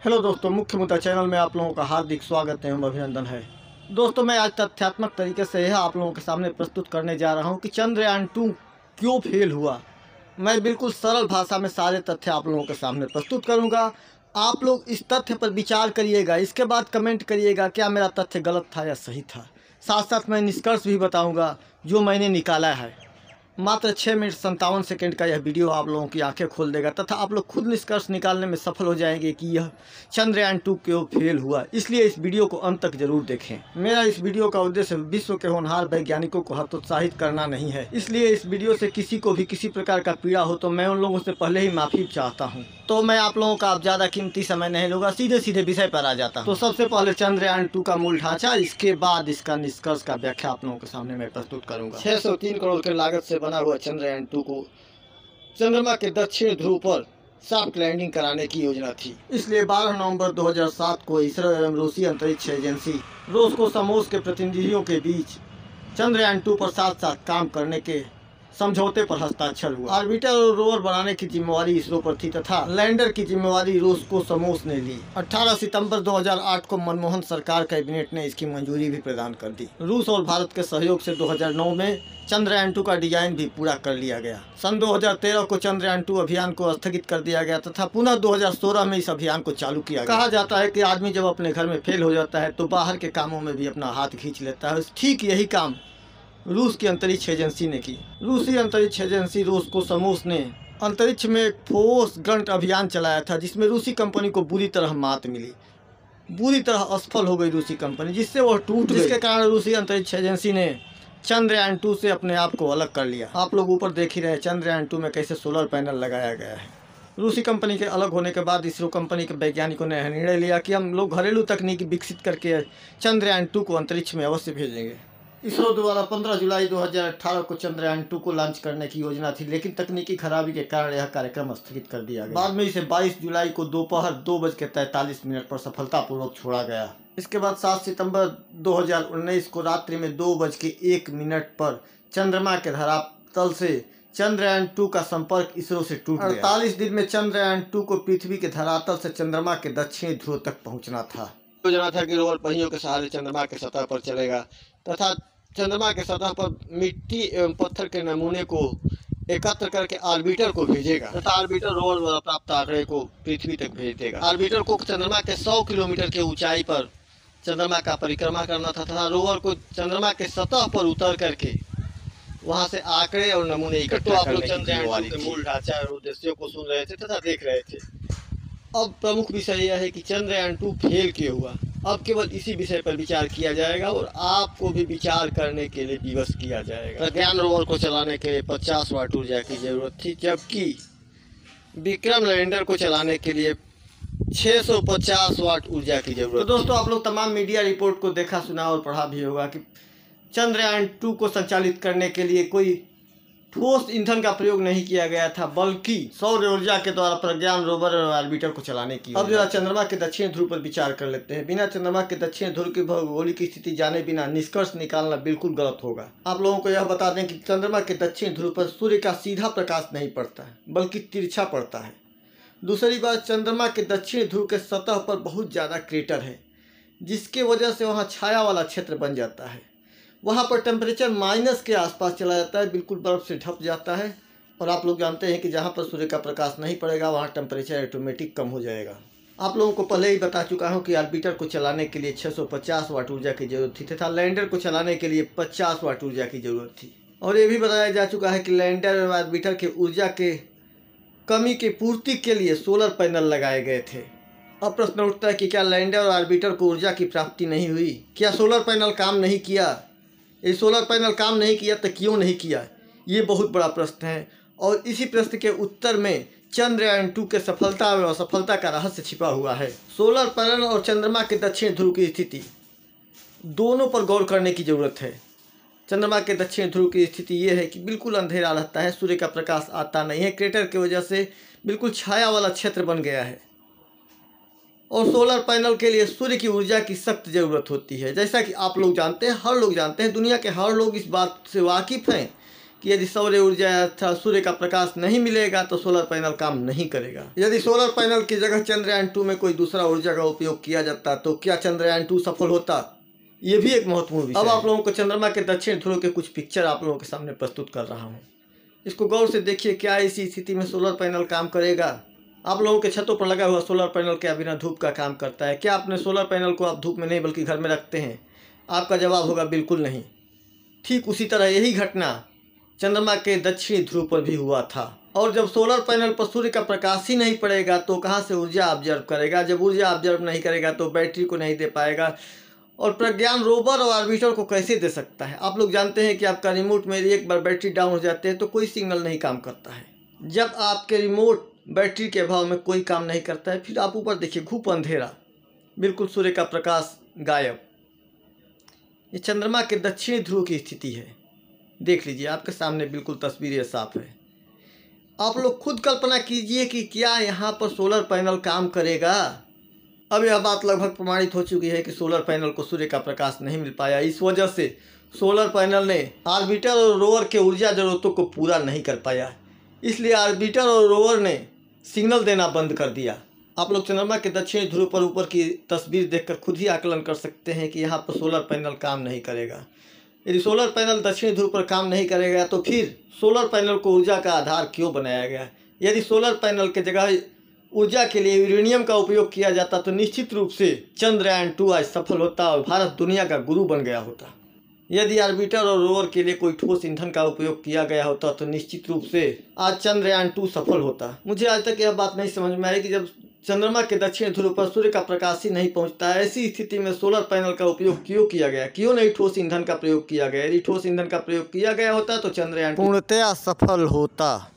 Hello दोस्तों, मुख्य मुद्दा चैनल में आप लोगों का हार्दिक स्वागत एवं अभिनंदन है। दोस्तों, मैं आज तथ्यात्मक तरीके से यह आप लोगों के सामने प्रस्तुत करने जा रहा हूं कि चंद्रयान-2 क्यों फेल हुआ। मैं बिल्कुल सरल भाषा में सारे तथ्य आप लोगों के सामने प्रस्तुत करूंगा। आप लोग इस तथ्य पर विचार करिएगा, इसके बाद कमेंट करिएगा क्या मेरा तथ्य गलत था या सही था। साथ साथ मैं निष्कर्ष भी बताऊँगा जो मैंने निकाला है। मात्र 6 मिनट 57 सेकंड का यह वीडियो आप लोगों की आंखें खोल देगा तथा आप लोग खुद निष्कर्ष निकालने में सफल हो जाएंगे कि यह चंद्रयान-2 क्यों फेल हुआ। इसलिए इस वीडियो को अंत तक जरूर देखें। मेरा इस वीडियो का उद्देश्य विश्व के होनहार वैज्ञानिकों को हतोत्साहित करना नहीं है। इसलिए इस वीडियो से किसी को भी किसी प्रकार का पीड़ा हो तो मैं उन लोगों से पहले ही माफ़ी चाहता हूँ। तो मैं आप लोगों का अब ज़्यादा कीमती समय नहीं लूँगा, सीधे सीधे विषय पर आ जाता हूँ। तो सबसे पहले चंद्रयान-2 का मूल ढांचा, इसके बाद इसका निष्कर्ष का व्याख्या आप लोगों के सामने मैं प्रस्तुत करूँगा। 603 करोड़ की लागत से बना हुआ चंद्रयान-2 को चंद्रमा के दक्षिण ध्रुव पर सॉफ्ट लैंडिंग कराने की योजना थी। इसलिए 12 नवंबर 2007 को इसरो एवं रूसी अंतरिक्ष एजेंसी रोसकोसमोस के प्रतिनिधियों के बीच चंद्रयान-2 पर साथ साथ काम करने के समझौते पर हस्ताक्षर हुआ। ऑर्बिटर और रोवर बनाने की जिम्मेवारी इसरो पर थी तथा लैंडर की जिम्मेवारी रोसकोसमोस ने ली। 18 सितंबर 2008 को मनमोहन सरकार कैबिनेट ने इसकी मंजूरी भी प्रदान कर दी। रूस और भारत के सहयोग से 2009 में चंद्रयान-2 का डिजाइन भी पूरा कर लिया गया। सन 2013 को चंद्रयान-2 अभियान को स्थगित कर दिया गया तथा पुनः 2016 में इस अभियान को चालू किया गया। कहा जाता है कि आदमी जब अपने घर में फेल हो जाता है तो बाहर के कामों में भी अपना हाथ खींच लेता है। ठीक यही काम रूस की अंतरिक्ष एजेंसी ने की। रूसी अंतरिक्ष एजेंसी रोसकोसमोस ने अंतरिक्ष में एक फोर्स ग्रंट अभियान चलाया था जिसमें रूसी कंपनी को बुरी तरह मात मिली। बुरी तरह असफल हो गई रूसी कंपनी, जिससे वह टूट गई। जिसके कारण रूसी अंतरिक्ष एजेंसी ने चंद्रयान-2 से अपने आप को अलग कर लिया। आप लोग ऊपर देख ही रहे हैं चंद्रयान-2 में कैसे सोलर पैनल लगाया गया है। रूसी कंपनी के अलग होने के बाद इसरो कंपनी के वैज्ञानिकों ने निर्णय लिया कि हम लोग घरेलू तकनीक विकसित करके चंद्रयान-2 को अंतरिक्ष में अवश्य भेजेंगे। इसरो द्वारा 15 जुलाई 2018 को चंद्रयान-2 को लॉन्च करने की योजना थी, लेकिन तकनीकी खराबी के कारण यह कार्यक्रम स्थगित कर दिया गया। बाद में इसे 22 जुलाई को दोपहर 2:43 पर सफलतापूर्वक छोड़ा गया। इसके बाद 7 सितंबर 2019 को रात्रि में 2:01 पर चंद्रमा के धरातल से चंद्रयान-2 का संपर्क इसरो से टूट गया। 48 दिन में चंद्रयान-2 को पृथ्वी के धरातल से चंद्रमा के दक्षिणी ध्रुव तक पहुंचना था। योजना था कि रोवर पहियों के सहारे चंद्रमा के सतह पर चलेगा तथा चंद्रमा के सतह पर मिट्टी एवं पत्थर के नमूने को एकत्र करके ऑर्बिटर को भेजेगा तथा ऑर्बिटर रोवर द्वारा प्राप्त आंकड़े को पृथ्वी तक भेज देगा। ऑर्बिटर को चंद्रमा के 100 किलोमीटर के ऊंचाई पर चंद्रमा का परिक्रमा करना था तथा रोवर को चंद्रमा के सतह पर उतर करके वहां से आंकड़े और नमूने इकट्ठा करने की जिम्मेदारी थी। मूल ढांचा और उद्देश्यों को सुन रहे थे तथा देख रहे थे। अब प्रमुख विषय यह है कि चंद्रयान-2 फेल क्यों हुआ। अब केवल इसी विषय पर विचार किया जाएगा और आपको भी विचार करने के लिए विवश किया जाएगा। प्रज्ञान रोवर को चलाने के लिए 50 वाट ऊर्जा की जरूरत थी, जबकि विक्रम लैंडर को चलाने के लिए 650 वाट ऊर्जा की जरूरत। तो दोस्तों, आप लोग तमाम मीडिया रिपोर्ट को देखा, सुना और पढ़ा भी होगा कि चंद्रयान-2 को संचालित करने के लिए कोई ठोस ईंधन का प्रयोग नहीं किया गया था, बल्कि सौर ऊर्जा के द्वारा प्रज्ञान रोवर और ऑर्बिटर को चलाने की। अब जरा चंद्रमा के दक्षिण ध्रुव पर विचार कर लेते हैं। बिना चंद्रमा के दक्षिण ध्रुव की भौगोलिक स्थिति जाने बिना निष्कर्ष निकालना बिल्कुल गलत होगा। आप लोगों को यह बता दें कि चंद्रमा के दक्षिण ध्रुव पर सूर्य का सीधा प्रकाश नहीं पड़ता है, बल्कि तिरछा पड़ता है। दूसरी बात, चंद्रमा के दक्षिण ध्रुव के सतह पर बहुत ज़्यादा क्रेटर है, जिसके वजह से वहाँ छाया वाला क्षेत्र बन जाता है। वहाँ पर टेम्परेचर माइनस के आसपास चला जाता है, बिल्कुल बर्फ़ से ढक जाता है। और आप लोग जानते हैं कि जहाँ पर सूर्य का प्रकाश नहीं पड़ेगा वहाँ टेम्परेचर ऑटोमेटिक कम हो जाएगा। आप लोगों को पहले ही बता चुका हूँ कि ऑर्बिटर को चलाने के लिए 650 वाट ऊर्जा की जरूरत थी तथा लैंडर को चलाने के लिए 50 वाट ऊर्जा की जरूरत थी। और ये भी बताया जा चुका है कि लैंडर और ऑर्बिटर के ऊर्जा के कमी की पूर्ति के लिए सोलर पैनल लगाए गए थे। अब प्रश्न उठता है कि क्या लैंडर और ऑर्बिटर को ऊर्जा की प्राप्ति नहीं हुई? क्या सोलर पैनल काम नहीं किया? ये सोलर पैनल काम नहीं किया तो क्यों नहीं किया? ये बहुत बड़ा प्रश्न है और इसी प्रश्न के उत्तर में चंद्रयान-2 के सफलता और असफलता का रहस्य छिपा हुआ है। सोलर पैनल और चंद्रमा के दक्षिण ध्रुव की स्थिति दोनों पर गौर करने की ज़रूरत है। चंद्रमा के दक्षिण ध्रुव की स्थिति ये है कि बिल्कुल अंधेरा रहता है, सूर्य का प्रकाश आता नहीं है, क्रेटर की वजह से बिल्कुल छाया वाला क्षेत्र बन गया है। और सोलर पैनल के लिए सूर्य की ऊर्जा की सख्त ज़रूरत होती है। जैसा कि आप लोग जानते हैं, हर लोग जानते हैं, दुनिया के हर लोग इस बात से वाकिफ़ हैं कि यदि सौर ऊर्जा अर्थात सूर्य का प्रकाश नहीं मिलेगा तो सोलर पैनल काम नहीं करेगा। यदि सोलर पैनल की जगह चंद्रयान-2 में कोई दूसरा ऊर्जा का उपयोग किया जाता तो क्या चंद्रयान-2 सफल होता? ये भी एक महत्वपूर्ण विषय है। अब आप लोगों को चंद्रमा के दक्षिण ध्रुव के कुछ पिक्चर आप लोगों के सामने प्रस्तुत कर रहा हूँ। इसको गौर से देखिए, क्या इसी स्थिति में सोलर पैनल काम करेगा? आप लोगों के छतों पर लगा हुआ सोलर पैनल क्या बिना धूप का काम करता है? क्या अपने सोलर पैनल को आप धूप में नहीं बल्कि घर में रखते हैं? आपका जवाब होगा बिल्कुल नहीं। ठीक उसी तरह यही घटना चंद्रमा के दक्षिणी ध्रुव पर भी हुआ था। और जब सोलर पैनल पर सूर्य का प्रकाश ही नहीं पड़ेगा तो कहाँ से ऊर्जा ऑब्जर्व करेगा? जब ऊर्जा ऑब्जर्व नहीं करेगा तो बैटरी को नहीं दे पाएगा, और प्रज्ञान रोवर और ऑर्बिटर को कैसे दे सकता है? आप लोग जानते हैं कि आपका रिमोट में एक बार बैटरी डाउन हो जाते हैं तो कोई सिग्नल नहीं काम करता है। जब आपके रिमोट बैटरी के अभाव में कोई काम नहीं करता है, फिर आप ऊपर देखिए, घुप अंधेरा, बिल्कुल सूर्य का प्रकाश गायब। ये चंद्रमा के दक्षिणी ध्रुव की स्थिति है। देख लीजिए, आपके सामने बिल्कुल तस्वीर ये साफ है। आप लोग खुद कल्पना कीजिए कि क्या यहाँ पर सोलर पैनल काम करेगा? अब यह बात लगभग प्रमाणित हो चुकी है कि सोलर पैनल को सूर्य का प्रकाश नहीं मिल पाया। इस वजह से सोलर पैनल ने ऑर्बिटर और रोवर के ऊर्जा जरूरतों को पूरा नहीं कर पाया। इसलिए ऑर्बिटर और रोवर ने सिग्नल देना बंद कर दिया। आप लोग चंद्रमा के दक्षिणी ध्रुव पर ऊपर की तस्वीर देखकर खुद ही आकलन कर सकते हैं कि यहाँ पर सोलर पैनल काम नहीं करेगा। यदि सोलर पैनल दक्षिणी ध्रुव पर काम नहीं करेगा तो फिर सोलर पैनल को ऊर्जा का आधार क्यों बनाया गया? यदि सोलर पैनल के जगह ऊर्जा के लिए यूरेनियम का उपयोग किया जाता तो निश्चित रूप से चंद्रयान-2 आज सफल होता और भारत दुनिया का गुरु बन गया होता। यदि ऑर्बिटर और रोवर के लिए कोई ठोस ईंधन का उपयोग किया गया होता तो निश्चित रूप से आज चंद्रयान-2 सफल होता। मुझे आज तक यह बात नहीं समझ में आई कि जब चंद्रमा के दक्षिण ध्रुव पर सूर्य का प्रकाश ही नहीं पहुंचता है, ऐसी स्थिति में सोलर पैनल का उपयोग क्यों किया गया? क्यों नहीं ठोस ईंधन का प्रयोग किया गया? यदि ठोस ईंधन का प्रयोग किया गया होता तो चंद्रयान पूर्णतया सफल होता।